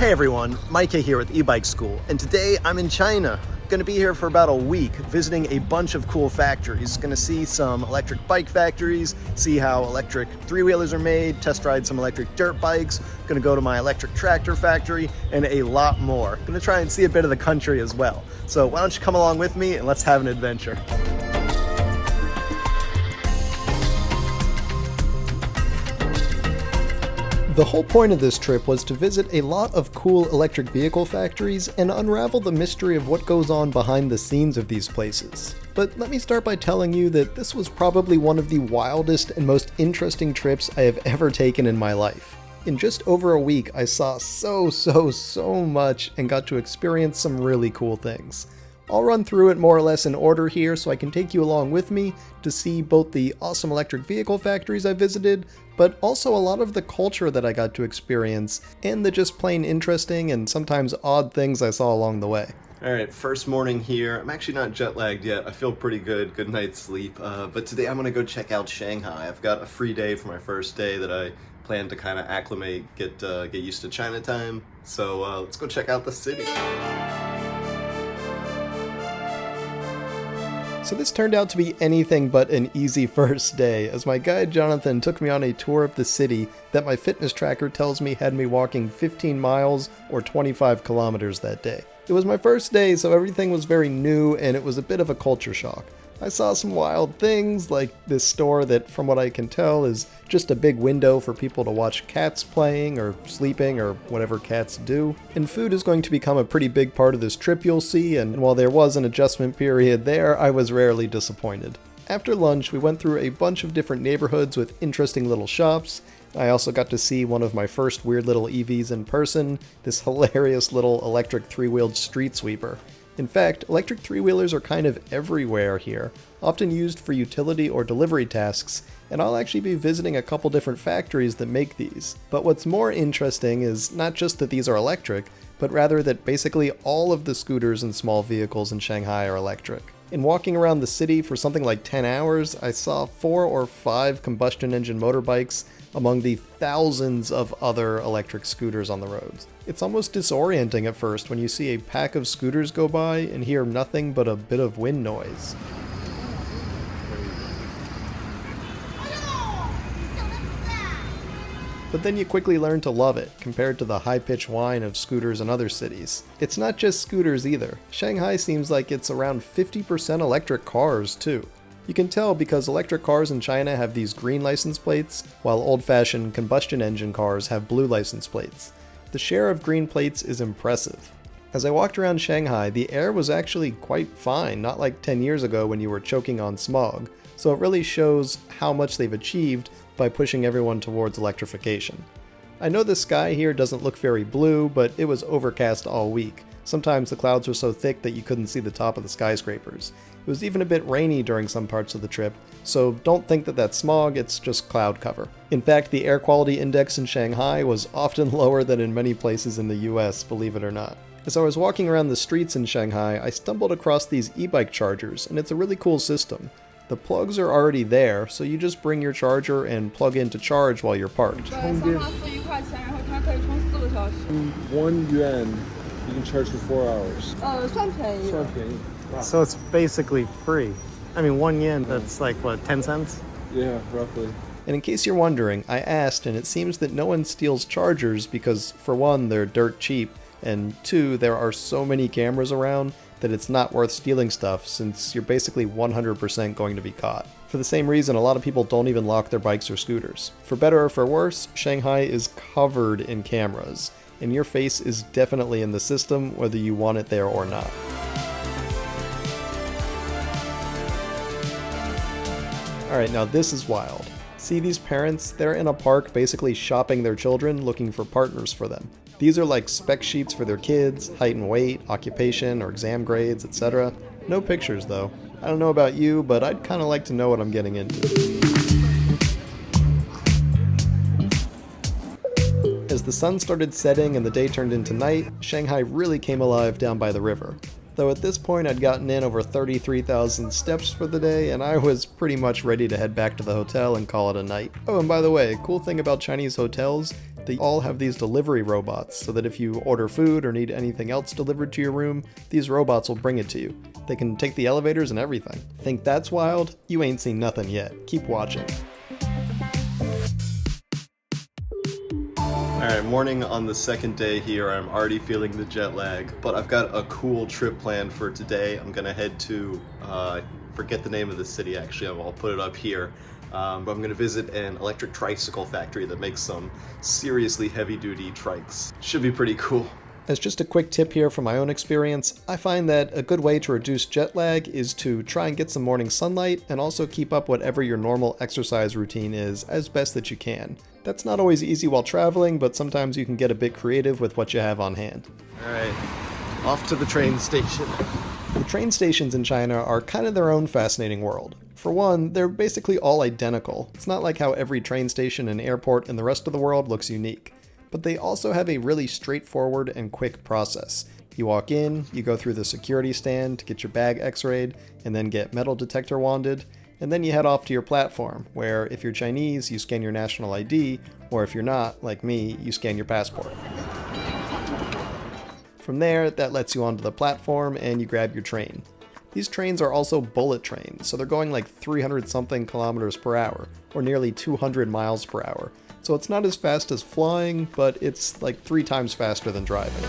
Hey everyone, Mike here with Ebike School, and today I'm in China. I'm gonna be here for about a week, visiting a bunch of cool factories. Gonna see some electric bike factories, see how electric three-wheelers are made, test ride some electric dirt bikes, gonna go to my electric tractor factory, and a lot more. Gonna try and see a bit of the country as well. So why don't you come along with me and let's have an adventure. The whole point of this trip was to visit a lot of cool electric vehicle factories and unravel the mystery of what goes on behind the scenes of these places. But let me start by telling you that this was probably one of the wildest and most interesting trips I have ever taken in my life. In just over a week, I saw so much and got to experience some really cool things. I'll run through it more or less in order here so I can take you along with me to see both the awesome electric vehicle factories I visited, but also a lot of the culture that I got to experience and the just plain interesting and sometimes odd things I saw along the way. Alright, first morning here. I'm actually not jet lagged yet. I feel pretty good night's sleep. But today I'm gonna go check out Shanghai. I've got a free day for my first day that I plan to kind of acclimate, get used to China time. So let's go check out the city. So this turned out to be anything but an easy first day, as my guide Jonathan took me on a tour of the city that my fitness tracker tells me had me walking 15 miles or 25 kilometers that day. It was my first day, so everything was very new and it was a bit of a culture shock. I saw some wild things, like this store that, from what I can tell, is just a big window for people to watch cats playing or sleeping or whatever cats do. And food is going to become a pretty big part of this trip, you'll see, and while there was an adjustment period there, I was rarely disappointed. After lunch, we went through a bunch of different neighborhoods with interesting little shops. I also got to see one of my first weird little EVs in person, this hilarious little electric three-wheeled street sweeper. In fact, electric three-wheelers are kind of everywhere here, often used for utility or delivery tasks, and I'll actually be visiting a couple different factories that make these. But what's more interesting is not just that these are electric, but rather that basically all of the scooters and small vehicles in Shanghai are electric. In walking around the city for something like 10 hours, I saw 4 or 5 combustion engine motorbikes among the thousands of other electric scooters on the roads. It's almost disorienting at first when you see a pack of scooters go by and hear nothing but a bit of wind noise. But then you quickly learn to love it, compared to the high-pitched whine of scooters in other cities. It's not just scooters either. Shanghai seems like it's around 50% electric cars, too. You can tell because electric cars in China have these green license plates, while old-fashioned combustion engine cars have blue license plates. The share of green plates is impressive. As I walked around Shanghai, the air was actually quite fine, not like 10 years ago when you were choking on smog, so it really shows how much they've achieved by pushing everyone towards electrification. I know the sky here doesn't look very blue, but it was overcast all week. Sometimes the clouds were so thick that you couldn't see the top of the skyscrapers. It was even a bit rainy during some parts of the trip, so don't think that that's smog, it's just cloud cover. In fact, the air quality index in Shanghai was often lower than in many places in the US, believe it or not. As I was walking around the streets in Shanghai, I stumbled across these e-bike chargers, and it's a really cool system. The plugs are already there, so you just bring your charger and plug in to charge while you're parked. 1 yuan, you can charge for 4 hours. 算便宜。 Wow. So it's basically free. I mean, 1 yen, that's like, what, 10 cents? Yeah, roughly. And in case you're wondering, I asked, and it seems that no one steals chargers because, for one, they're dirt cheap, and 2, there are so many cameras around that it's not worth stealing stuff since you're basically 100% going to be caught. For the same reason, a lot of people don't even lock their bikes or scooters. For better or for worse, Shanghai is covered in cameras, and your face is definitely in the system whether you want it there or not. Alright, now this is wild. See these parents? They're in a park basically shopping their children, looking for partners for them. These are like spec sheets for their kids, height and weight, occupation or exam grades, etc. No pictures though. I don't know about you, but I'd kind of like to know what I'm getting into. As the sun started setting and the day turned into night, Shanghai really came alive down by the river. Though at this point I'd gotten in over 33,000 steps for the day, and I was pretty much ready to head back to the hotel and call it a night. Oh, and by the way, cool thing about Chinese hotels, They all have these delivery robots, so that if you order food or need anything else delivered to your room, these robots will bring it to you. They can take the elevators and everything. Think that's wild? You ain't seen nothing yet. Keep watching. Alright, morning on the second day here. I'm already feeling the jet lag, but I've got a cool trip planned for today. I'm gonna head to, I forget the name of the city actually, I'll put it up here. But I'm gonna visit an electric tricycle factory that makes some seriously heavy-duty trikes. Should be pretty cool. As just a quick tip here from my own experience, I find that a good way to reduce jet lag is to try and get some morning sunlight and also keep up whatever your normal exercise routine is as best that you can. That's not always easy while traveling, but sometimes you can get a bit creative with what you have on hand. Alright, off to the train station. The train stations in China are kind of their own fascinating world. For one, they're basically all identical. It's not like how every train station and airport in the rest of the world looks unique. But they also have a really straightforward and quick process. You walk in, you go through the security stand to get your bag x-rayed, and then get metal detector wanded, and then you head off to your platform, where if you're Chinese, you scan your national ID, or if you're not, like me, you scan your passport. From there, that lets you onto the platform and you grab your train. These trains are also bullet trains, so they're going like 300 something kilometers per hour, or nearly 200 miles per hour. So it's not as fast as flying, but it's like 3 times faster than driving.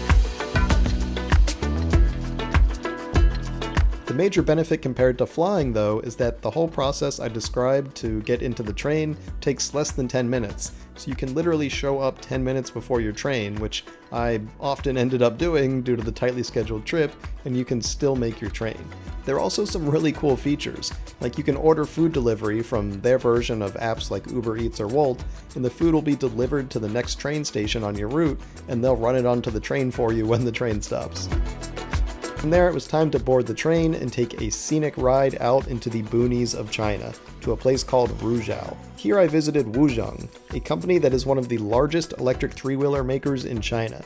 The major benefit compared to flying, though, is that the whole process I described to get into the train takes less than 10 minutes. So you can literally show up 10 minutes before your train, which I often ended up doing due to the tightly scheduled trip, and you can still make your train. There are also some really cool features, like you can order food delivery from their version of apps like Uber Eats or Wolt, and the food will be delivered to the next train station on your route, and they'll run it onto the train for you when the train stops. From there, it was time to board the train and take a scenic ride out into the boonies of China, to a place called Ruzhou. Here I visited Wuzhong, a company that is one of the largest electric three-wheeler makers in China.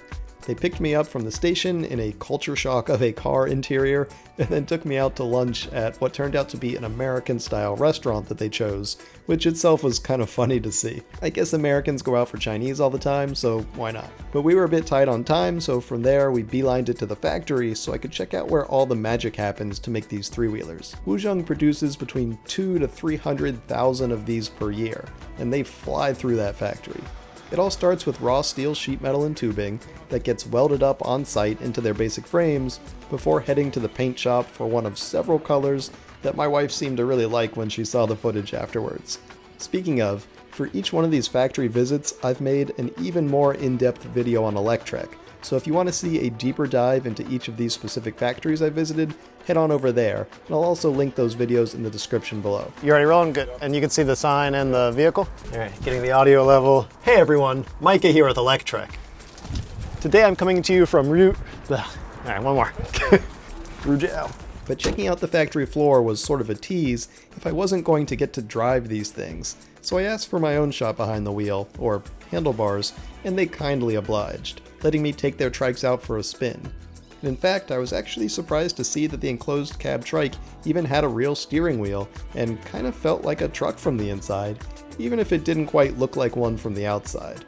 They picked me up from the station in a culture shock of a car interior, and then took me out to lunch at what turned out to be an American-style restaurant that they chose, which itself was kind of funny to see. I guess Americans go out for Chinese all the time, so why not? But we were a bit tight on time, so from there we beelined it to the factory so I could check out where all the magic happens to make these three-wheelers. Wuzhong produces between 200,000 to 300,000 of these per year, and they fly through that factory. It all starts with raw steel sheet metal and tubing that gets welded up on site into their basic frames before heading to the paint shop for one of several colors that my wife seemed to really like when she saw the footage afterwards. Speaking of, for each one of these factory visits, I've made an even more in-depth video on Electrek, so if you want to see a deeper dive into each of these specific factories I visited, head on over there, and I'll also link those videos in the description below. You already rolling? Good. And you can see the sign and the vehicle? Alright, getting the audio level. Hey everyone, Micah here with Electrek. Today I'm coming to you from Alright, one more. Ruzhou. But checking out the factory floor was sort of a tease if I wasn't going to get to drive these things. So I asked for my own shot behind the wheel, or handlebars, and they kindly obliged, letting me take their trikes out for a spin. And in fact, I was actually surprised to see that the enclosed cab trike even had a real steering wheel, and kind of felt like a truck from the inside, even if it didn't quite look like one from the outside.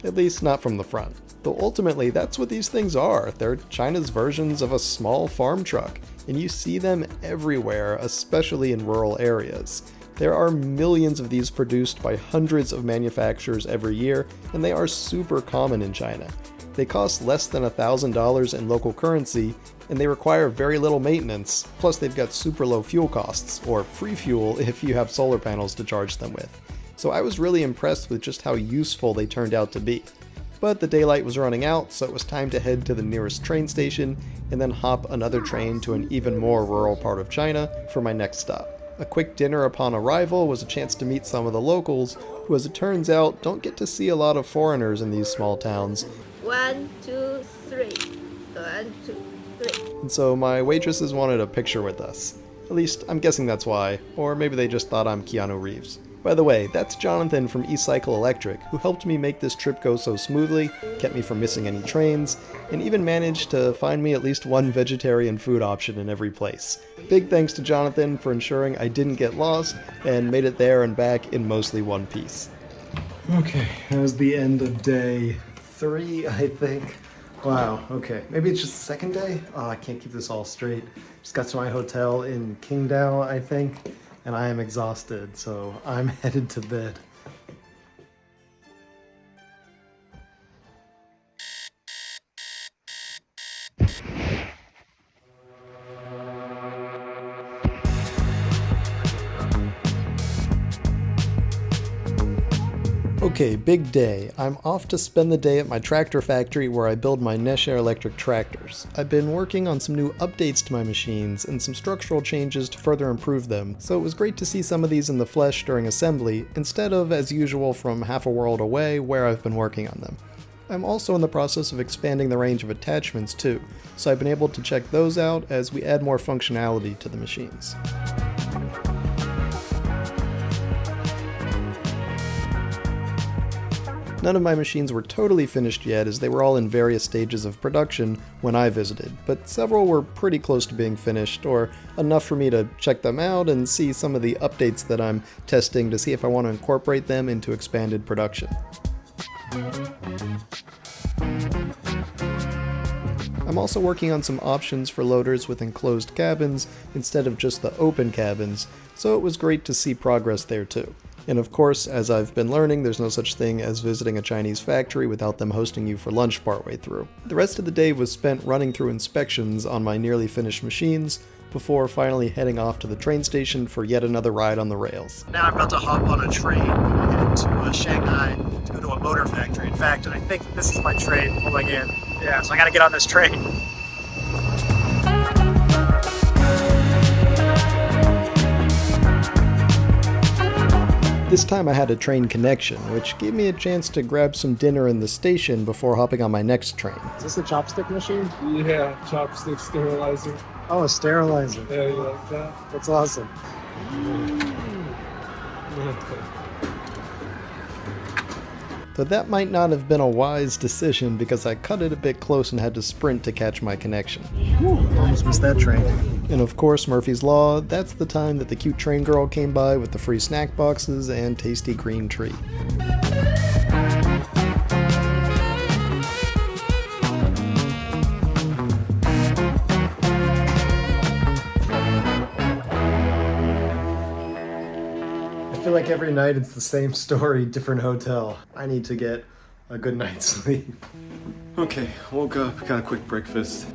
At least not from the front. Though ultimately, that's what these things are. They're China's versions of a small farm truck, and you see them everywhere, especially in rural areas. There are millions of these produced by hundreds of manufacturers every year, and they are super common in China. They cost less than $1,000 in local currency, and they require very little maintenance, plus they've got super low fuel costs, or free fuel if you have solar panels to charge them with. So I was really impressed with just how useful they turned out to be. But the daylight was running out, so it was time to head to the nearest train station, and then hop another train to an even more rural part of China for my next stop. A quick dinner upon arrival was a chance to meet some of the locals, who as it turns out don't get to see a lot of foreigners in these small towns. 1, 2, 3. 1, 2, 3. And so my waitresses wanted a picture with us. At least, I'm guessing that's why, or maybe they just thought I'm Keanu Reeves. By the way, that's Jonathan from eCycle Electric, who helped me make this trip go so smoothly, kept me from missing any trains, and even managed to find me at least one vegetarian food option in every place. Big thanks to Jonathan for ensuring I didn't get lost, and made it there and back in mostly one piece. Okay, that was the end of day 3, I think. Wow, okay. Maybe it's just the second day? Oh, I can't keep this all straight. Just got to my hotel in Qingdao, I think, and I am exhausted, so I'm headed to bed. Okay, big day. I'm off to spend the day at my tractor factory where I build my Nesher electric tractors. I've been working on some new updates to my machines and some structural changes to further improve them, so it was great to see some of these in the flesh during assembly, instead of, as usual, from half a world away where I've been working on them. I'm also in the process of expanding the range of attachments too, so I've been able to check those out as we add more functionality to the machines. None of my machines were totally finished yet, as they were all in various stages of production when I visited, but several were pretty close to being finished, or enough for me to check them out and see some of the updates that I'm testing to see if I want to incorporate them into expanded production. I'm also working on some options for loaders with enclosed cabins instead of just the open cabins, so it was great to see progress there too. And of course, as I've been learning, there's no such thing as visiting a Chinese factory without them hosting you for lunch partway through. The rest of the day was spent running through inspections on my nearly finished machines, before finally heading off to the train station for yet another ride on the rails. Now I'm about to hop on a train headed to Shanghai to go to a motor factory. In fact, I think this is my train pulling in. Yeah, so I gotta get on this train. This time I had a train connection, which gave me a chance to grab some dinner in the station before hopping on my next train. Is this a chopstick machine? Yeah, chopstick sterilizer. Oh, a sterilizer. Yeah, you like that? That's awesome. Though that might not have been a wise decision because I cut it a bit close and had to sprint to catch my connection. Almost missed that train. And of course, Murphy's Law, that's the time that the cute train girl came by with the free snack boxes and tasty green treat. I feel like every night it's the same story, different hotel. I need to get a good night's sleep. Okay, woke up, got a quick breakfast.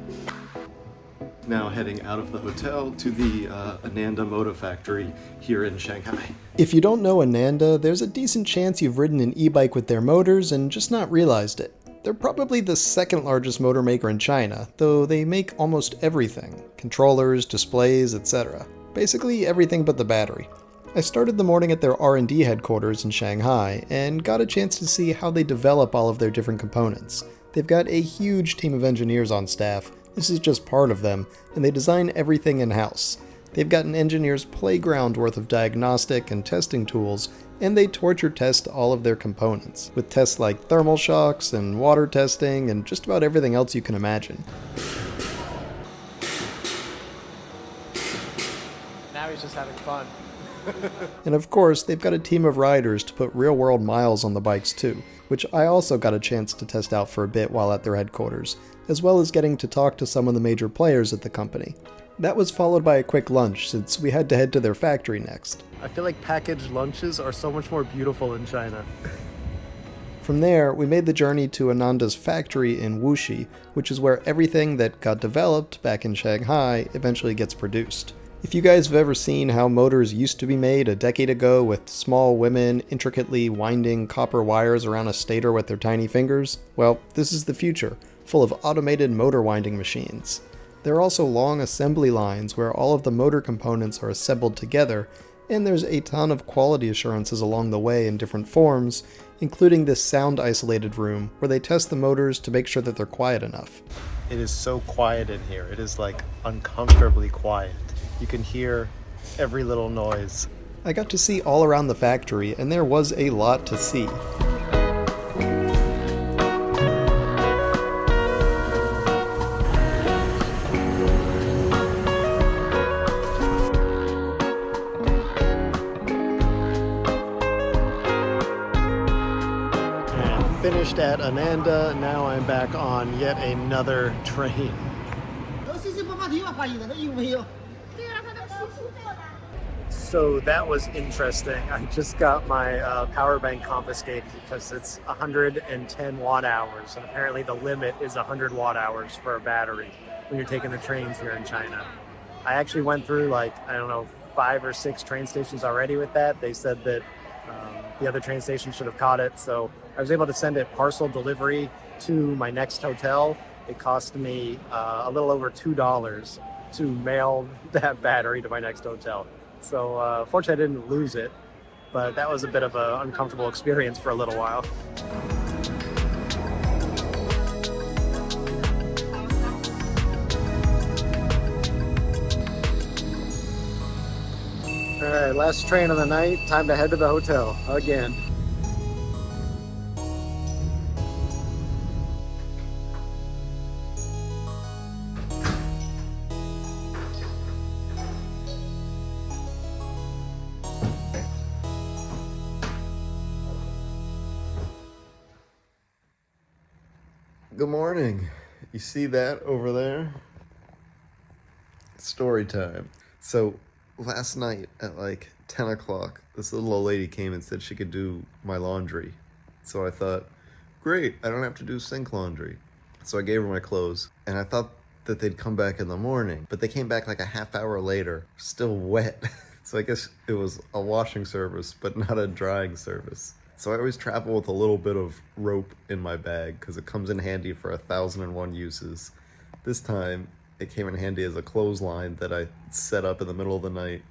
Now heading out of the hotel to the Ananda Motor Factory here in Shanghai. If you don't know Ananda, there's a decent chance you've ridden an e-bike with their motors and just not realized it. They're probably the second largest motor maker in China, though they make almost everything. Controllers, displays, etc. Basically everything but the battery. I started the morning at their R&D headquarters in Shanghai and got a chance to see how they develop all of their different components. They've got a huge team of engineers on staff. This is just part of them, and they design everything in-house. They've got an engineer's playground worth of diagnostic and testing tools, and they torture test all of their components, with tests like thermal shocks and water testing and just about everything else you can imagine. Now he's just having fun. And of course, they've got a team of riders to put real-world miles on the bikes too, which I also got a chance to test out for a bit while at their headquarters, as well as getting to talk to some of the major players at the company. That was followed by a quick lunch, since we had to head to their factory next. I feel like packaged lunches are so much more beautiful in China. From there, we made the journey to Ananda's factory in Wuxi, which is where everything that got developed back in Shanghai eventually gets produced. If you guys have ever seen how motors used to be made a decade ago with small women intricately winding copper wires around a stator with their tiny fingers, well, this is the future, full of automated motor winding machines. There are also long assembly lines where all of the motor components are assembled together, and there's a ton of quality assurances along the way in different forms, including this sound isolated room where they test the motors to make sure that they're quiet enough. It is so quiet in here. It is like uncomfortably quiet. You can hear every little noise. I got to see all around the factory, and there was a lot to see. finished at Ananda. Now I'm back on yet another train. So that was interesting. I just got my power bank confiscated because it's 110 watt hours, and apparently the limit is 100 watt hours for a battery when you're taking the trains here in China. I actually went through like, I don't know, 5 or 6 train stations already with that. They said that the other train station should have caught it, so I was able to send it parcel delivery to my next hotel. It cost me a little over $2 to mail that battery to my next hotel. So fortunately I didn't lose it, but that was a bit of an uncomfortable experience for a little while. All right, last train of the night, time to head to the hotel again. Good morning. You see that over there? Story time. So last night at like 10 o'clock, this little old lady came and said she could do my laundry. So I thought, great, I don't have to do sink laundry. So I gave her my clothes, and I thought that they'd come back in the morning, but they came back like a half hour later, still wet. So I guess it was a washing service, but not a drying service. So I always travel with a little bit of rope in my bag because it comes in handy for 1,001 uses. This time, it came in handy as a clothesline that I set up in the middle of the night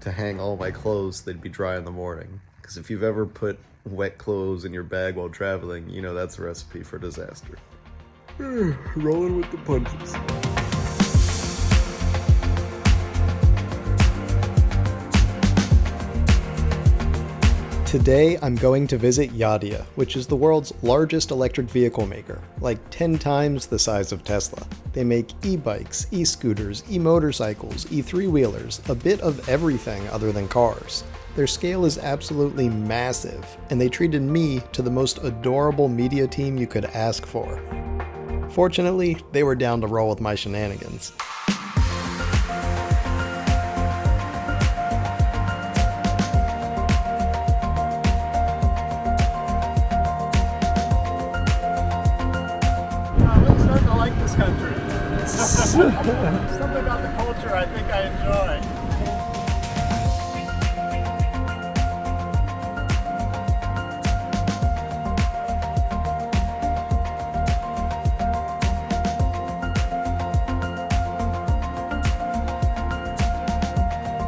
to hang all my clothes so they'd be dry in the morning. Because if you've ever put wet clothes in your bag while traveling, you know that's a recipe for disaster. Rolling with the punches. Today, I'm going to visit Yadia, which is the world's largest electric vehicle maker, like 10 times the size of Tesla. They make e-bikes, e-scooters, e-motorcycles, e-three-wheelers, a bit of everything other than cars. Their scale is absolutely massive, and they treated me to the most adorable media team you could ask for. Fortunately, they were down to roll with my shenanigans. Something about the culture I think I enjoy.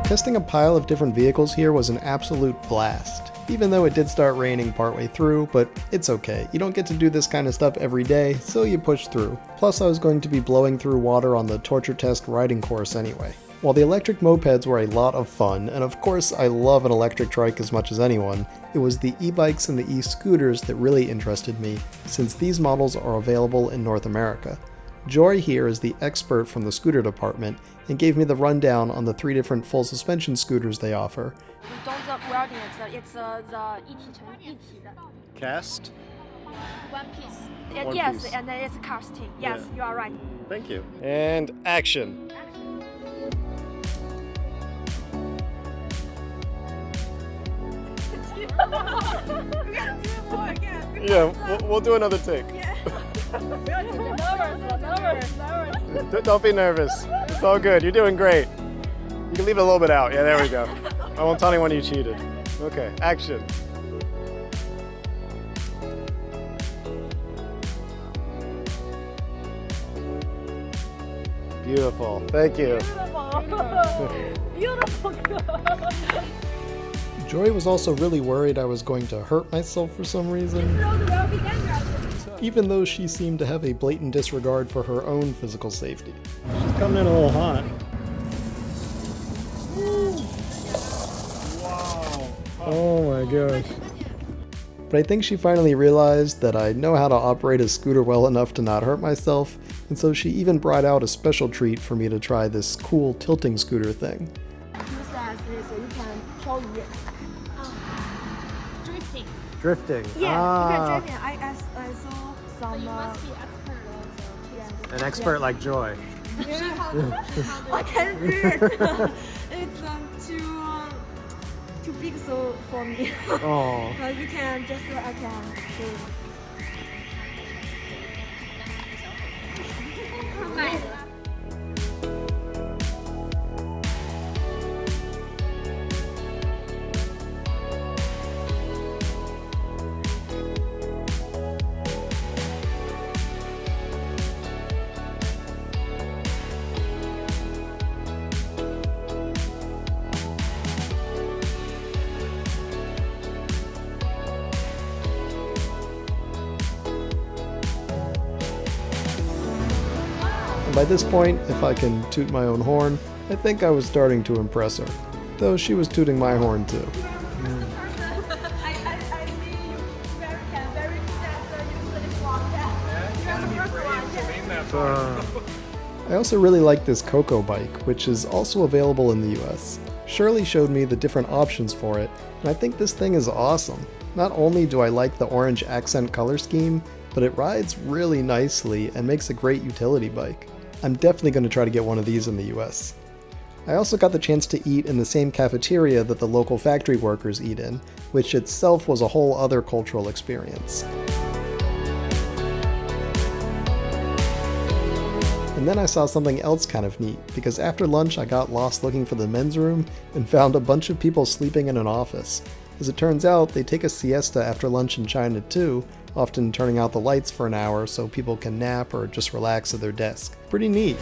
Testing a pile of different vehicles here was an absolute blast. Even though it did start raining partway through, but it's okay. You don't get to do this kind of stuff every day, so you push through. Plus I was going to be blowing through water on the torture test riding course anyway. While the electric mopeds were a lot of fun, and of course I love an electric trike as much as anyone, it was the e-bikes and the e-scooters that really interested me, since these models are available in North America. Joy here is the expert from the scooter department and gave me the rundown on the 3 different full suspension scooters they offer. We don't welding it, it's the 一体成一体的. Cast? One piece. One yes, piece. and then it's casting. Yes, Yeah. you are right. Thank you. And action. Yeah, we'll do another take. Don't be nervous. It's all good. You're doing great. You can leave it a little bit out. Yeah, there we go. I won't tell anyone you cheated. Okay, action. Beautiful. Thank you. Beautiful. Joy was also really worried I was going to hurt myself for some reason, even though she seemed to have a blatant disregard for her own physical safety. She's coming in a little hot. Wow. Oh my gosh. But I think she finally realized that I know how to operate a scooter well enough to not hurt myself, and so she even brought out a special treat for me to try this cool tilting scooter thing. Use as this, you can control it. Drifting. Drifting. Yeah, you can drive it. I saw some. You must be expert also. Yes. An expert like Joy. I can do it. It's too big so for me. Oh. You can just I can do it. 买了。 By this point, if I can toot my own horn, I think I was starting to impress her. Though she was tooting my horn too. I see you very good at using this one. Yeah. You're the first one. Yeah. I also really like this Coco bike, which is also available in the US. Shirley showed me the different options for it, and I think this thing is awesome. Not only do I like the orange accent color scheme, but it rides really nicely and makes a great utility bike. I'm definitely going to try to get one of these in the US. I also got the chance to eat in the same cafeteria that the local factory workers eat in, which itself was a whole other cultural experience. And then I saw something else kind of neat, because after lunch I got lost looking for the men's room and found a bunch of people sleeping in an office. As it turns out, they take a siesta after lunch in China too, often turning out the lights for an hour so people can nap or just relax at their desk. Pretty neat.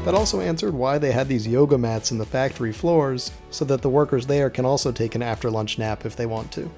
That also answered why they had these yoga mats in the factory floors, so that the workers there can also take an after-lunch nap if they want to.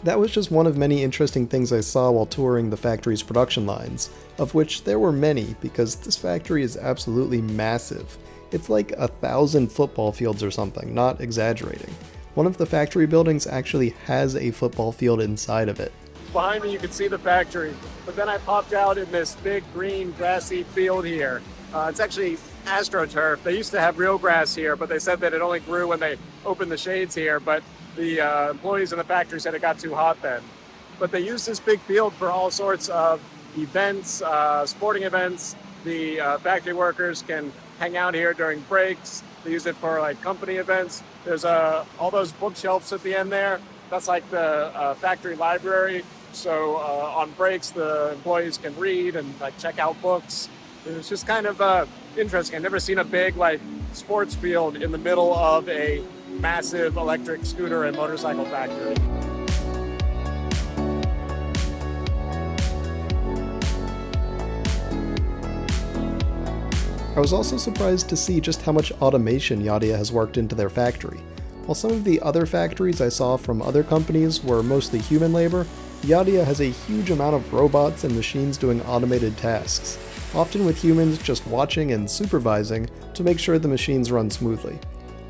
That was just one of many interesting things I saw while touring the factory's production lines, of which there were many because this factory is absolutely massive. It's like 1,000 football fields or something, not exaggerating. One of the factory buildings actually has a football field inside of it. Behind me you can see the factory, but then I popped out in this big green grassy field here. It's actually AstroTurf. They used to have real grass here, but they said that it only grew when they opened the shades here, but the employees in the factory said it got too hot then. But they use this big field for all sorts of events, sporting events. The factory workers can hang out here during breaks. They use it for like company events. There's all those bookshelves at the end there. That's like the factory library. So on breaks, the employees can read and like check out books. It's just kind of interesting. I've never seen a big like sports field in the middle of a massive electric scooter and motorcycle factory. I was also surprised to see just how much automation Yadia has worked into their factory. While some of the other factories I saw from other companies were mostly human labor, Yadia has a huge amount of robots and machines doing automated tasks, often with humans just watching and supervising to make sure the machines run smoothly.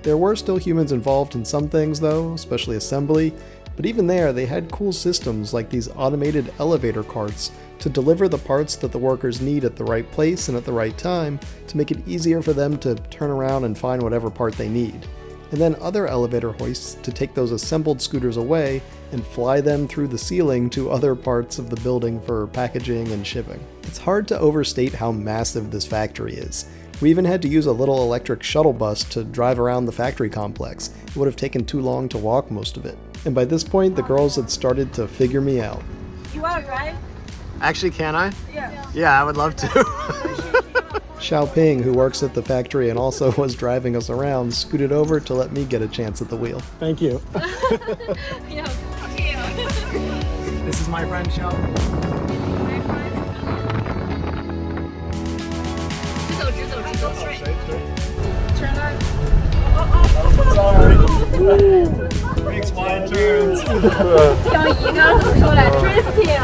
There were still humans involved in some things though, especially assembly, but even there they had cool systems like these automated elevator carts to deliver the parts that the workers need at the right place and at the right time to make it easier for them to turn around and find whatever part they need. And then other elevator hoists to take those assembled scooters away and fly them through the ceiling to other parts of the building for packaging and shipping. It's hard to overstate how massive this factory is. We even had to use a little electric shuttle bus to drive around the factory complex. It would have taken too long to walk most of it. And by this point, the girls had started to figure me out. You want to drive? Actually, can I? Yeah. Yeah, I would love to. Xiaoping, who works at the factory and also was driving us around, scooted over to let me get a chance at the wheel. Thank you. Yeah. This is my friend Xiao. 走 straight. Turn right. Sorry. Makes wide turns. 有一个出来 drifting.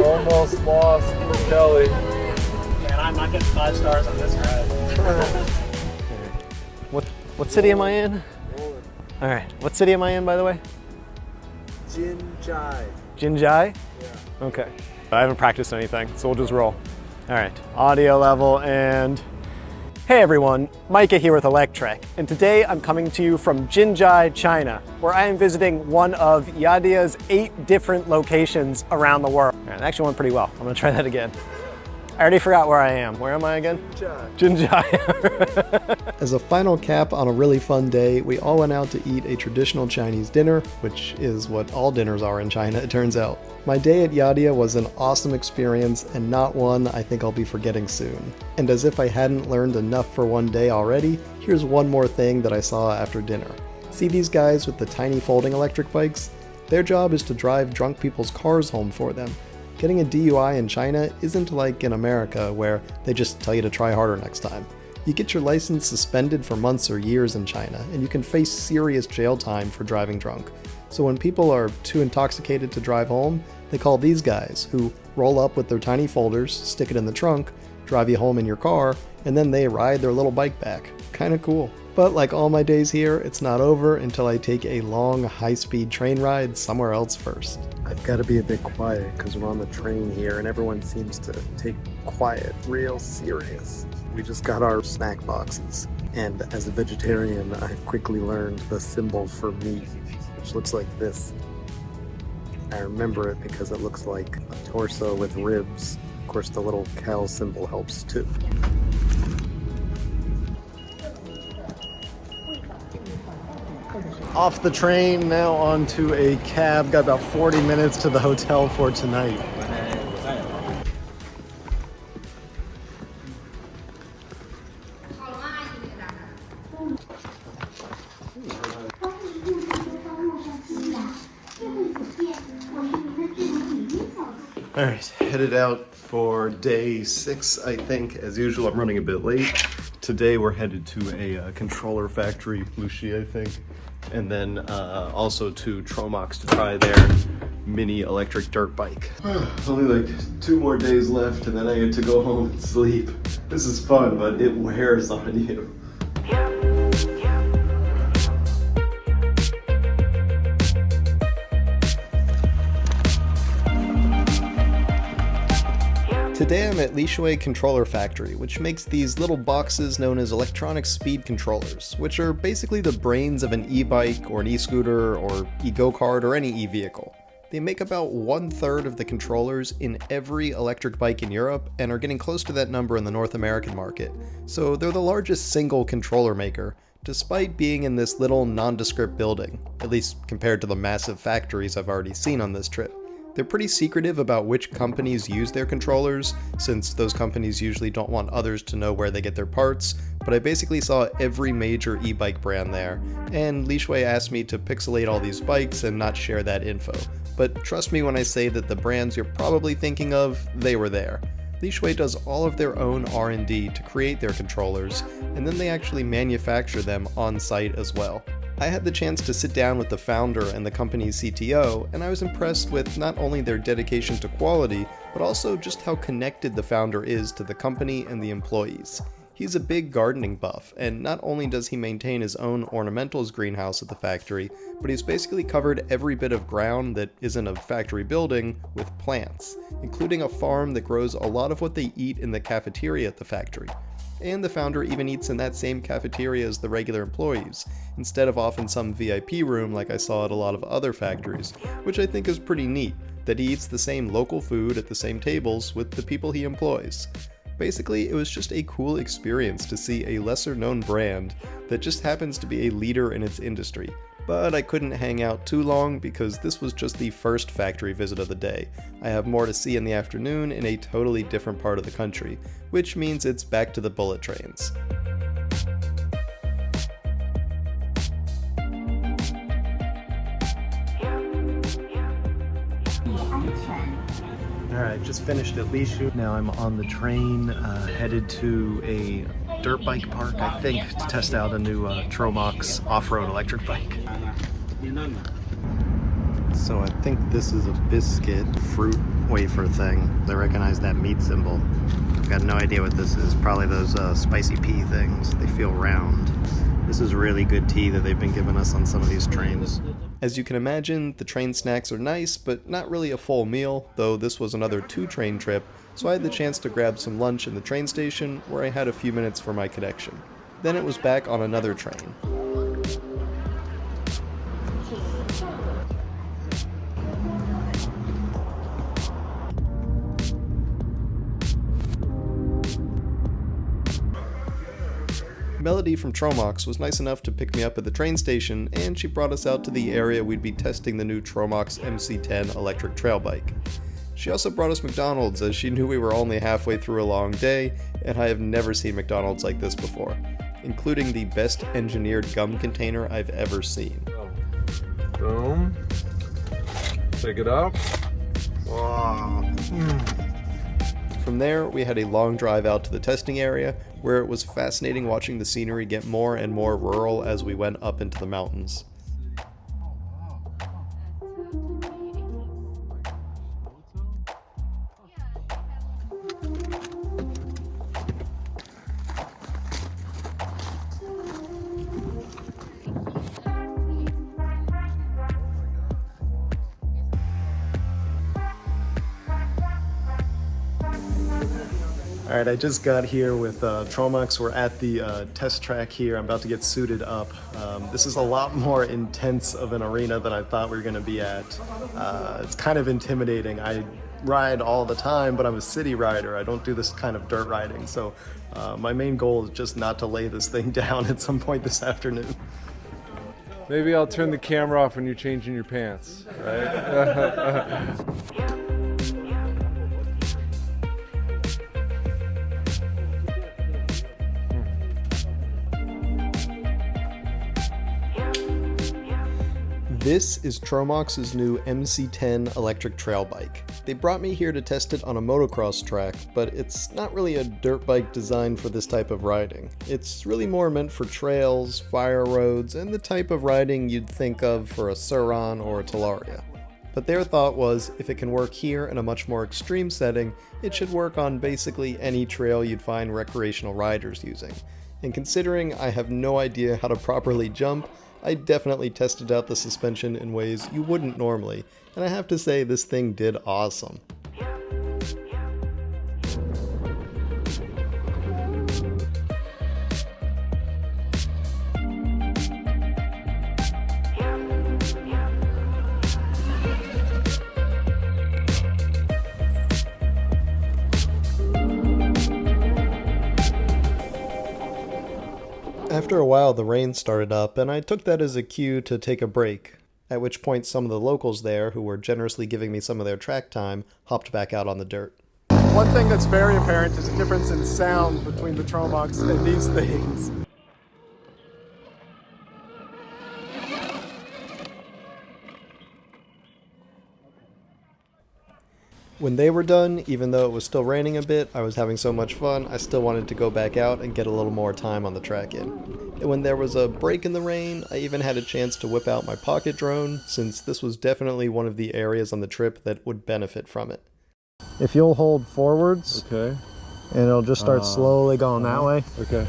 Almost lost Kelly. Man, I'm not getting 5 stars on this ride. What city am I in? All right. What city am I in, by the way? Jinjai. Jinjai? Yeah. Okay. I haven't practiced anything, so we'll just roll. All right. Audio level and Hey everyone, Micah here with Electrek, and today I'm coming to you from Jinzhai, China, where I am visiting one of Yadia's 8 different locations around the world. It actually went pretty well. I'm gonna try that again. I already forgot where I am. Where am I again? Jinzhai. As a final cap on a really fun day, we all went out to eat a traditional Chinese dinner, which is what all dinners are in China, it turns out. My day at Yadia was an awesome experience and not one I think I'll be forgetting soon. And as if I hadn't learned enough for one day already, here's one more thing that I saw after dinner. See these guys with the tiny folding electric bikes? Their job is to drive drunk people's cars home for them. Getting a DUI in China isn't like in America where they just tell you to try harder next time. You get your license suspended for months or years in China, and you can face serious jail time for driving drunk. So when people are too intoxicated to drive home, they call these guys, who roll up with their tiny folders, stick it in the trunk, drive you home in your car, and then they ride their little bike back. Kinda cool. But like all my days here, it's not over until I take a long, high-speed train ride somewhere else first. I've got to be a bit quiet because we're on the train here and everyone seems to take quiet real serious. We just got our snack boxes. And as a vegetarian, I've quickly learned the symbol for meat, which looks like this. I remember it because it looks like a torso with ribs. Of course, the little cow symbol helps too. Off the train, now onto a cab. Got about 40 minutes to the hotel for tonight. Alright, headed out for day 6, I think. As usual, I'm running a bit late. Today we're headed to a controller factory, Lucia, I think. And then also to Tromox to try their mini electric dirt bike. Only like 2 more days left and then I get to go home and sleep. This is fun, but it wears on you. Today I'm at Lishui Controller Factory, which makes these little boxes known as electronic speed controllers, which are basically the brains of an e-bike or an e-scooter or e-go-kart or any e-vehicle. They make about 1/3 of the controllers in every electric bike in Europe and are getting close to that number in the North American market, so they're the largest single controller maker, despite being in this little nondescript building, at least compared to the massive factories I've already seen on this trip. They're pretty secretive about which companies use their controllers, since those companies usually don't want others to know where they get their parts, but I basically saw every major e-bike brand there, and Lishui asked me to pixelate all these bikes and not share that info. But trust me when I say that the brands you're probably thinking of, they were there. Lishui does all of their own R&D to create their controllers, and then they actually manufacture them on site as well. I had the chance to sit down with the founder and the company's CTO, and I was impressed with not only their dedication to quality, but also just how connected the founder is to the company and the employees. He's a big gardening buff, and not only does he maintain his own ornamentals greenhouse at the factory, but he's basically covered every bit of ground that isn't a factory building with plants, including a farm that grows a lot of what they eat in the cafeteria at the factory. And the founder even eats in that same cafeteria as the regular employees, instead of off in some VIP room like I saw at a lot of other factories, which I think is pretty neat, that he eats the same local food at the same tables with the people he employs. Basically, it was just a cool experience to see a lesser-known brand that just happens to be a leader in its industry. But I couldn't hang out too long because this was just the first factory visit of the day. I have more to see in the afternoon in a totally different part of the country, which means it's back to the bullet trains. Alright, just finished at Lishui. Now I'm on the train, headed to a dirt bike park, I think, to test out a new Tromox off-road electric bike. So I think this is a biscuit fruit wafer thing. They recognize that meat symbol. I've got no idea what this is. Probably those spicy pea things. They feel round. This is really good tea that they've been giving us on some of these trains. As you can imagine, the train snacks are nice, but not really a full meal, though this was another 2-train trip, so I had the chance to grab some lunch in the train station where I had a few minutes for my connection. Then it was back on another train. Melody from Tromox was nice enough to pick me up at the train station, and she brought us out to the area we'd be testing the new Tromox MC10 electric trail bike. She also brought us McDonald's, as she knew we were only halfway through a long day, and I have never seen McDonald's like this before, including the best engineered gum container I've ever seen. Boom. Pick it up. Wow. From there, we had a long drive out to the testing area, where it was fascinating watching the scenery get more and more rural as we went up into the mountains. Alright, I just got here with Tromox. We're at the test track here. I'm about to get suited up. This is a lot more intense of an arena than I thought we were going to be at. It's kind of intimidating. I ride all the time, but I'm a city rider. I don't do this kind of dirt riding. So my main goal is just not to lay this thing down at some point this afternoon. Maybe I'll turn the camera off when you're changing your pants, right? This is Tromox's new MC10 electric trail bike. They brought me here to test it on a motocross track, but it's not really a dirt bike designed for this type of riding. It's really more meant for trails, fire roads, and the type of riding you'd think of for a Sur-Ron or a Talaria. But their thought was, if it can work here in a much more extreme setting, it should work on basically any trail you'd find recreational riders using. And considering I have no idea how to properly jump, I definitely tested out the suspension in ways you wouldn't normally, and I have to say this thing did awesome. After a while, the rain started up, and I took that as a cue to take a break, at which point some of the locals there, who were generously giving me some of their track time, hopped back out on the dirt. One thing that's very apparent is a difference in sound between the Tromox and these things. When they were done, even though it was still raining a bit, I was having so much fun, I still wanted to go back out and get a little more time on the track in. And when there was a break in the rain, I even had a chance to whip out my pocket drone, since this was definitely one of the areas on the trip that would benefit from it. If you'll hold forwards, Okay. and it'll just start slowly going that way. Okay.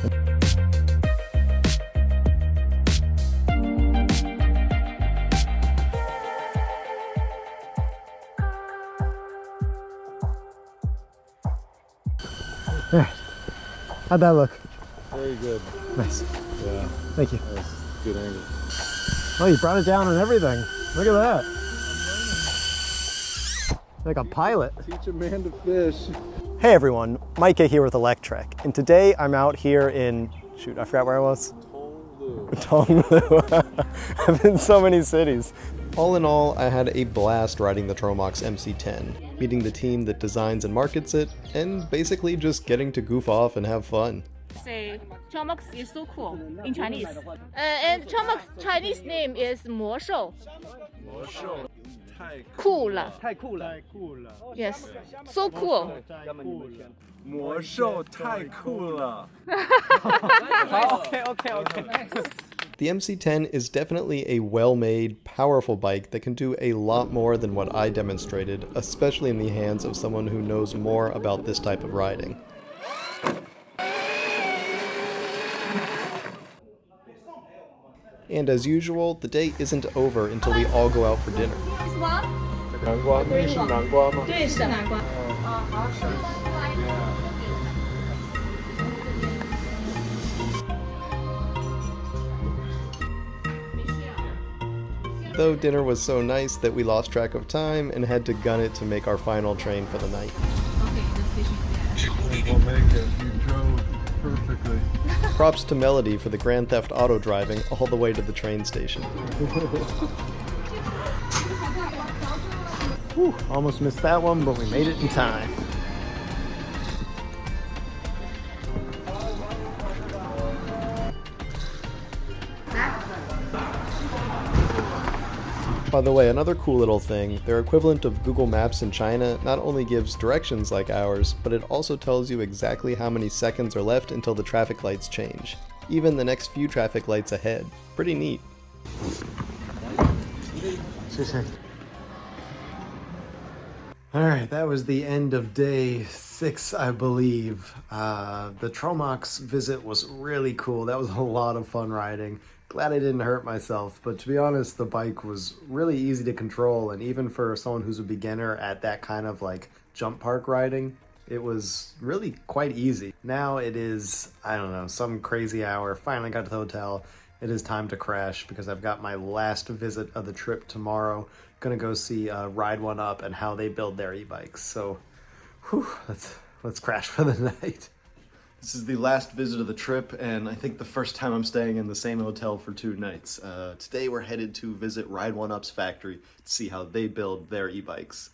Alright, how'd that look? Very good. Nice. Yeah. Thank you. That's a good angle. Oh, you brought it down and everything. Look at that. Like a pilot. Teach a man to fish. Hey everyone, Micah here with Electrek, and today I'm out here in, shoot, I forgot where I was. Tonglu. I've been in so many cities. All in all, I had a blast riding the Tromox MC10, meeting the team that designs and markets it, and basically just getting to goof off and have fun. Say, Tromox is so cool in Chinese. And Tromox Chinese name is 魔兽. Cool. Yes, so cool. 魔兽太酷了. Okay. The MC10 is definitely a well-made, powerful bike that can do a lot more than what I demonstrated, especially in the hands of someone who knows more about this type of riding. And as usual, the day isn't over until we all go out for dinner. 南瓜，那是南瓜吗？对，是南瓜。 Though dinner was so nice that we lost track of time and had to gun it to make our final train for the night. We'll make it. You drove perfectly. Props to Melody for the Grand Theft Auto driving all the way to the train station. Whew, almost missed that one, but we made it in time. By the way, another cool little thing, their equivalent of Google Maps in China not only gives directions like ours, but it also tells you exactly how many seconds are left until the traffic lights change. Even the next few traffic lights ahead. Pretty neat. Alright, that was the end of day 6, I believe. The Tromox visit was really cool. That was a lot of fun riding. Glad I didn't hurt myself, but to be honest, the bike was really easy to control, and even for someone who's a beginner at that kind of like jump park riding, it was really quite easy. Now it is, I don't know, some crazy hour. Finally got to the hotel. It is time to crash because I've got my last visit of the trip tomorrow. Gonna go see Ride One Up and how they build their e-bikes. So, whew, let's crash for the night. This is the last visit of the trip, and I think the first time I'm staying in the same hotel for 2 nights. Today we're headed to visit Ride One Up's factory to see how they build their e-bikes.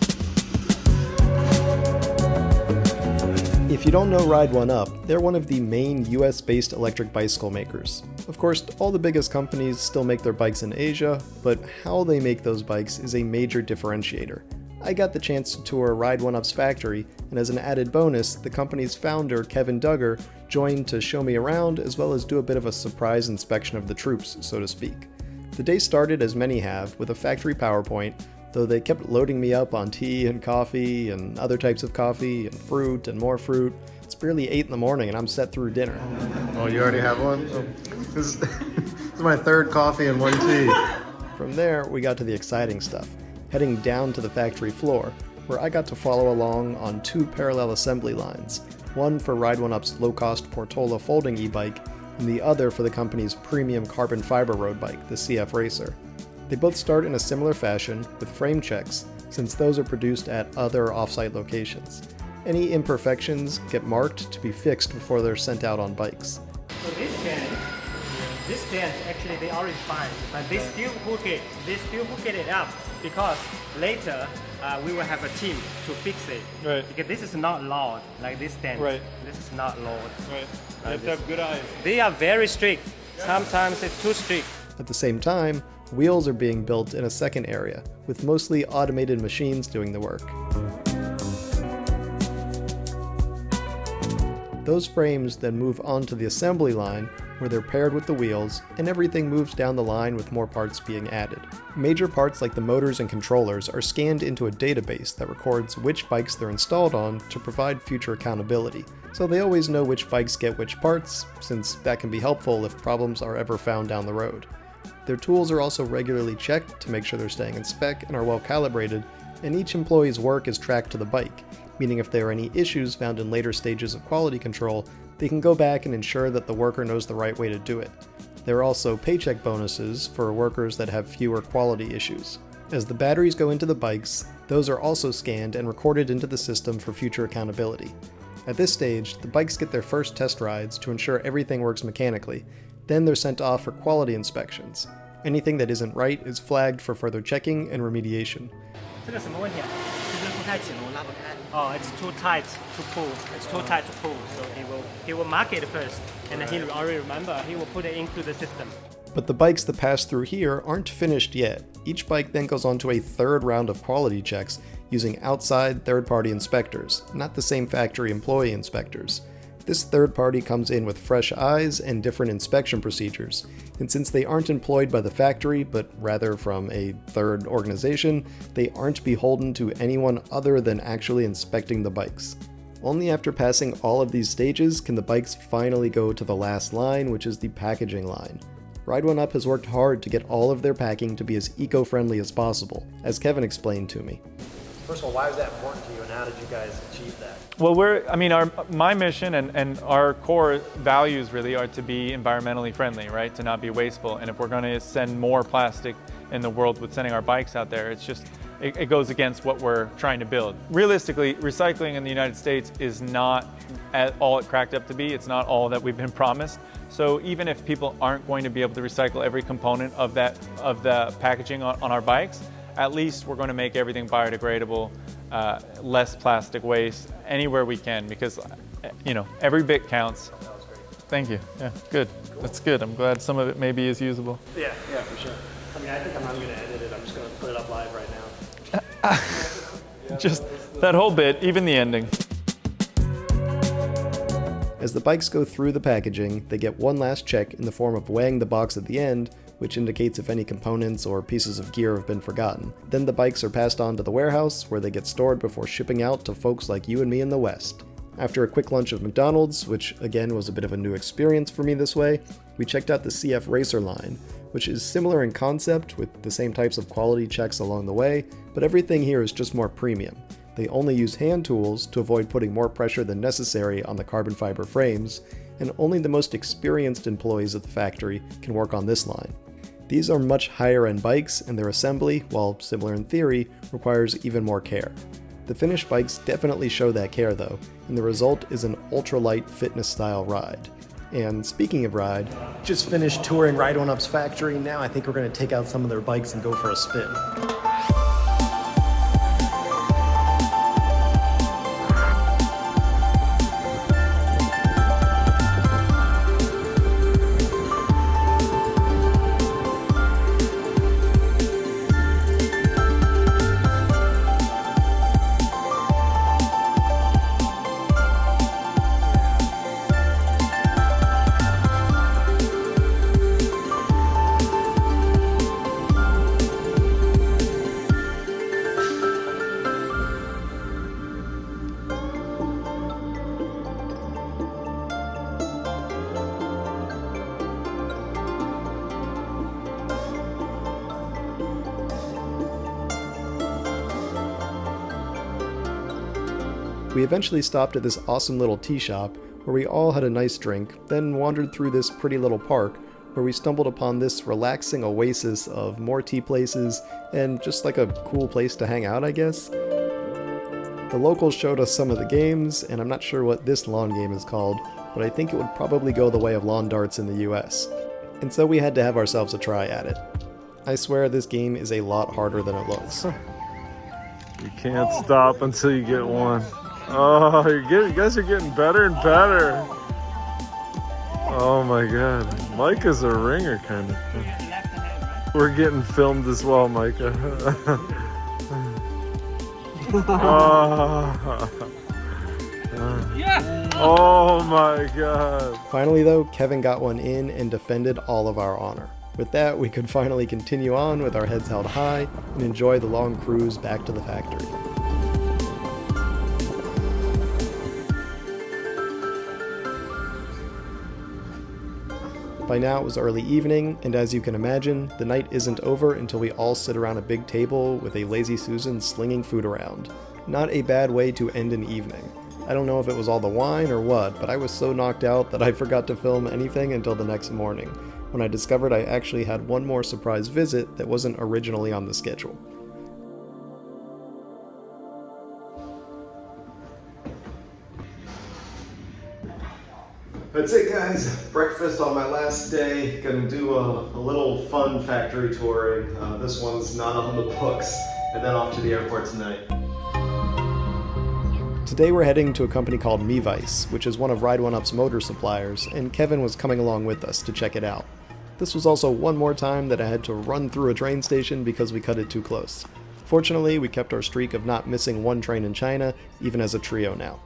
If you don't know Ride One Up, they're one of the main US-based electric bicycle makers. Of course, all the biggest companies still make their bikes in Asia, but how they make those bikes is a major differentiator. I got the chance to tour Ride One Up's factory, and as an added bonus, the company's founder, Kevin Duggar, joined to show me around as well as do a bit of a surprise inspection of the troops, so to speak. The day started, as many have, with a factory PowerPoint, though they kept loading me up on tea and coffee and other types of coffee and fruit and more fruit. It's barely 8 in the morning and I'm set through dinner. Oh, you already have one? Oh, this is my 3rd coffee and 1 tea. From there, we got to the exciting stuff, heading down to the factory floor, where I got to follow along on 2 parallel assembly lines, one for Ride One Up's low-cost Portola folding e-bike, and the other for the company's premium carbon fiber road bike, the CF Racer. They both start in a similar fashion, with frame checks, since those are produced at other off-site locations. Any imperfections get marked to be fixed before they're sent out on bikes. So this band actually they already fine, but they still hook it up because later we will have a team to fix it. Right. Because this is not loud like this stand. Right. This is not loud. Right. You have to have good eyes. They are very strict. Sometimes it's too strict. At the same time, wheels are being built in a second area, with mostly automated machines doing the work. Those frames then move onto the assembly line, where they're paired with the wheels, and everything moves down the line with more parts being added. Major parts like the motors and controllers are scanned into a database that records which bikes they're installed on to provide future accountability, so they always know which bikes get which parts, since that can be helpful if problems are ever found down the road. Their tools are also regularly checked to make sure they're staying in spec and are well calibrated, and each employee's work is tracked to the bike, meaning if there are any issues found in later stages of quality control, they can go back and ensure that the worker knows the right way to do it. There are also paycheck bonuses for workers that have fewer quality issues. As the batteries go into the bikes, those are also scanned and recorded into the system for future accountability. At this stage, the bikes get their first test rides to ensure everything works mechanically, then they're sent off for quality inspections. Anything that isn't right is flagged for further checking and remediation. 这个什么问题啊？Oh, it's too tight to pull. It's too tight to pull. So he will mark it first, and then he will already remember. He will put it into the system. But the bikes that pass through here aren't finished yet. Each bike then goes on to a 3rd round of quality checks using outside third-party inspectors, not the same factory employee inspectors. This third party comes in with fresh eyes and different inspection procedures, and since they aren't employed by the factory, but rather from a third organization, they aren't beholden to anyone other than actually inspecting the bikes. Only after passing all of these stages can the bikes finally go to the last line, which is the packaging line. Ride One Up has worked hard to get all of their packing to be as eco-friendly as possible, as Kevin explained to me. First of all, why was that important to you, and how did you guys achieve that? Well, my mission and our core values really are to be environmentally friendly, right? To not be wasteful. And if we're going to send more plastic in the world with sending our bikes out there, it goes against what we're trying to build. Realistically, recycling in the United States is not all it cracked up to be. It's not all that we've been promised. So even if people aren't going to be able to recycle every component of the packaging on our bikes, at least we're going to make everything biodegradable, less plastic waste anywhere we can, because every bit counts. That was great. Thank you. Yeah, good. Cool. That's good. I'm glad some of it maybe is usable. Yeah, for sure. I mean, I think I'm not going to edit it. I'm just going to put it up live right now. Just that whole bit, even the ending. As the bikes go through the packaging, they get one last check in the form of weighing the box at the end, which indicates if any components or pieces of gear have been forgotten. Then the bikes are passed on to the warehouse, where they get stored before shipping out to folks like you and me in the West. After a quick lunch of McDonald's, which again was a bit of a new experience for me this way, we checked out the CF Racer line, which is similar in concept with the same types of quality checks along the way, but everything here is just more premium. They only use hand tools to avoid putting more pressure than necessary on the carbon fiber frames, and only the most experienced employees at the factory can work on this line. These are much higher end bikes, and their assembly, while similar in theory, requires even more care. The finished bikes definitely show that care though, and the result is an ultralight fitness style ride. And speaking of ride, just finished touring Ride One Up's factory. Now I think we're going to take out some of their bikes and go for a spin. We eventually stopped at this awesome little tea shop where we all had a nice drink, then wandered through this pretty little park where we stumbled upon this relaxing oasis of more tea places and just like a cool place to hang out, I guess. The locals showed us some of the games, and I'm not sure what this lawn game is called, but I think it would probably go the way of lawn darts in the US. And so we had to have ourselves a try at it. I swear this game is a lot harder than it looks. You can't stop until you get one. Oh, you guys are getting better and better. Oh my god. Micah's a ringer kind of thing. We're getting filmed as well, Micah. Oh my god. Finally though, Kevin got one in and defended all of our honor. With that, we could finally continue on with our heads held high and enjoy the long cruise back to the factory. By now it was early evening, and as you can imagine, the night isn't over until we all sit around a big table with a lazy Susan slinging food around. Not a bad way to end an evening. I don't know if it was all the wine or what, but I was so knocked out that I forgot to film anything until the next morning, when I discovered I actually had one more surprise visit that wasn't originally on the schedule. That's it, guys. Breakfast on my last day. Gonna do a little fun factory touring. This one's not on the books. And then off to the airport tonight. Today we're heading to a company called Ebike, which is one of Ride One Up's motor suppliers, and Kevin was coming along with us to check it out. This was also one more time that I had to run through a train station because we cut it too close. Fortunately, we kept our streak of not missing one train in China, even as a trio now.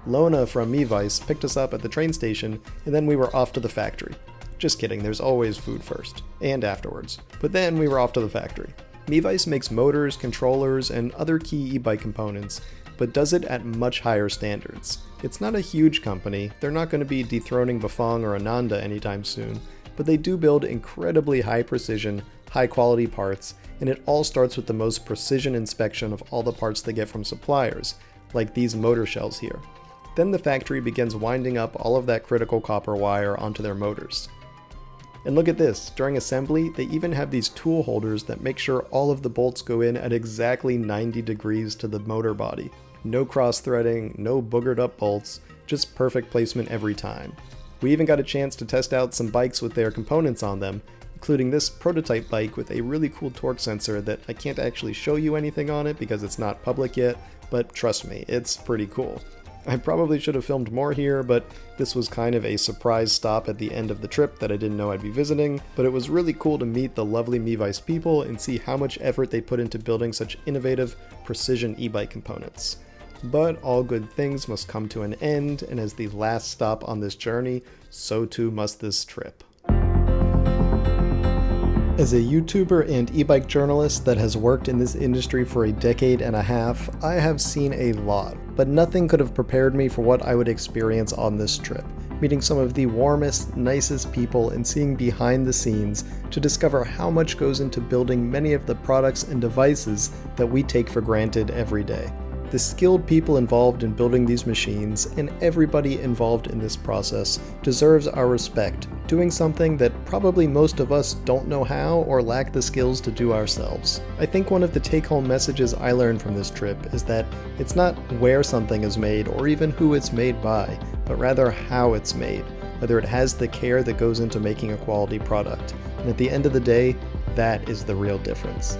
Lona from Ebike picked us up at the train station, and then we were off to the factory. Just kidding, there's always food first, and afterwards. But then we were off to the factory. Ebike makes motors, controllers, and other key e-bike components, but does it at much higher standards. It's not a huge company, they're not going to be dethroning Bafang or Ananda anytime soon, but they do build incredibly high precision, high quality parts, and it all starts with the most precision inspection of all the parts they get from suppliers, like these motor shells here. Then the factory begins winding up all of that critical copper wire onto their motors. And look at this, during assembly, they even have these tool holders that make sure all of the bolts go in at exactly 90 degrees to the motor body. No cross-threading, no boogered up bolts, just perfect placement every time. We even got a chance to test out some bikes with their components on them, including this prototype bike with a really cool torque sensor that I can't actually show you anything on it because it's not public yet, but trust me, it's pretty cool. I probably should have filmed more here, but this was kind of a surprise stop at the end of the trip that I didn't know I'd be visiting, but it was really cool to meet the lovely Mevice people and see how much effort they put into building such innovative, precision e-bike components. But all good things must come to an end, and as the last stop on this journey, so too must this trip. As a YouTuber and e-bike journalist that has worked in this industry for a decade and a half, I have seen a lot, but nothing could have prepared me for what I would experience on this trip. Meeting some of the warmest, nicest people and seeing behind the scenes to discover how much goes into building many of the products and devices that we take for granted every day. The skilled people involved in building these machines and everybody involved in this process deserves our respect, doing something that probably most of us don't know how or lack the skills to do ourselves. I think one of the take-home messages I learned from this trip is that it's not where something is made or even who it's made by, but rather how it's made, whether it has the care that goes into making a quality product. And at the end of the day, that is the real difference.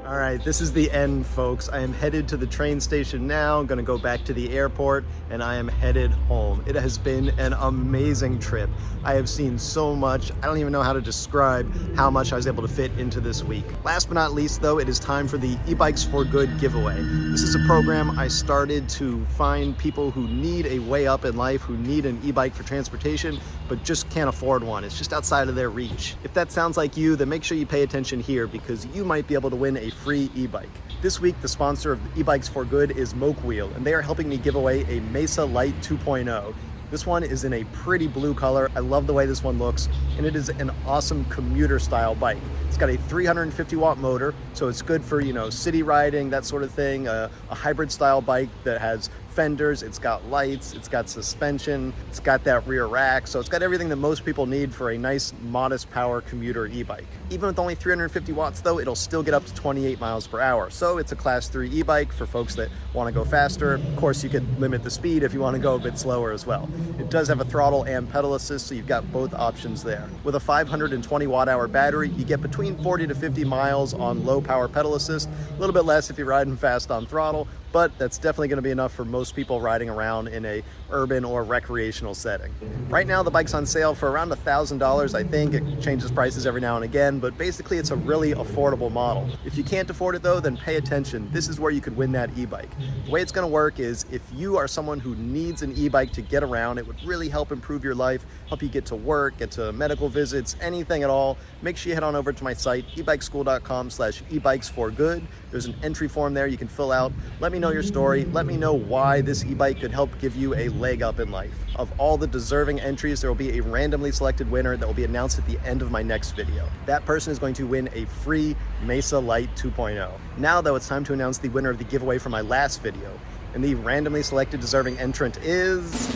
Alright, this is the end, folks. I am headed to the train station now. I'm gonna go back to the airport, and I am headed home. It has been an amazing trip. I have seen so much. I don't even know how to describe how much I was able to fit into this week. Last but not least, though, it is time for the E-Bikes for Good giveaway. This is a program I started to find people who need a way up in life, who need an e-bike for transportation, but just can't afford one. It's just outside of their reach. If that sounds like you, then make sure you pay attention here because you might be able to win a free e-bike. This week, the sponsor of E-Bikes for Good is Moke Wheel, and they are helping me give away a Mesa Lite 2.0. This one is in a pretty blue color. I love the way this one looks, and it is an awesome commuter style bike. It's got a 350 watt motor, so it's good for, city riding, that sort of thing. A hybrid style bike that has fenders, it's got lights, it's got suspension, it's got that rear rack, so it's got everything that most people need for a nice, modest power commuter e-bike. Even with only 350 watts though, it'll still get up to 28 miles per hour. So it's a class 3 e-bike for folks that want to go faster. Of course, you could limit the speed if you want to go a bit slower as well. It does have a throttle and pedal assist, so you've got both options there. With a 520 watt hour battery, you get between 40 to 50 miles on low power pedal assist, a little bit less if you're riding fast on throttle, but that's definitely going to be enough for most people riding around in a urban or recreational setting. Right now, the bike's on sale for around $1,000, I think. It changes prices every now and again, but basically it's a really affordable model. If you can't afford it though, then pay attention. This is where you could win that e-bike. The way it's going to work is if you are someone who needs an e-bike to get around, it would really help improve your life, help you get to work, get to medical visits, anything at all, make sure you head on over to my site, EbikeSchool.com/ebikesforgood. There's an entry form there you can fill out. Let me know your story. Let me know why this e-bike could help give you a leg up in life. Of all the deserving entries, there will be a randomly selected winner that will be announced at the end of my next video. That person is going to win a free Mesa Lite 2.0. Now though, it's time to announce the winner of the giveaway from my last video. And the randomly selected deserving entrant is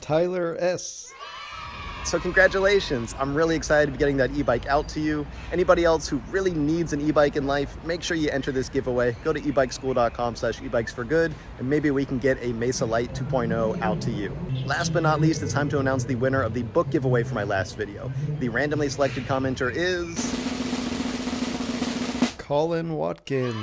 Tyler S. So congratulations, I'm really excited to be getting that e-bike out to you. Anybody else who really needs an e-bike in life, make sure you enter this giveaway. Go to EbikeSchool.com/ebikesforgood, and maybe we can get a Mesa Lite 2.0 out to you. Last but not least, it's time to announce the winner of the book giveaway for my last video. The randomly selected commenter is Colin Watkins.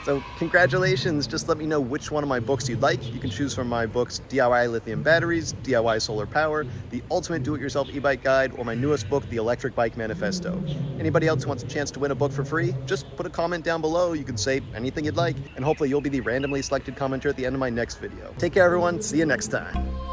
So congratulations, just let me know which one of my books you'd like. You can choose from my books DIY Lithium Batteries, DIY Solar Power, The Ultimate Do-It-Yourself E-Bike Guide, or my newest book, The Electric Bike Manifesto. Anybody else who wants a chance to win a book for free, just put a comment down below. You can say anything you'd like, and hopefully you'll be the randomly selected commenter at the end of my next video. Take care everyone, see you next time.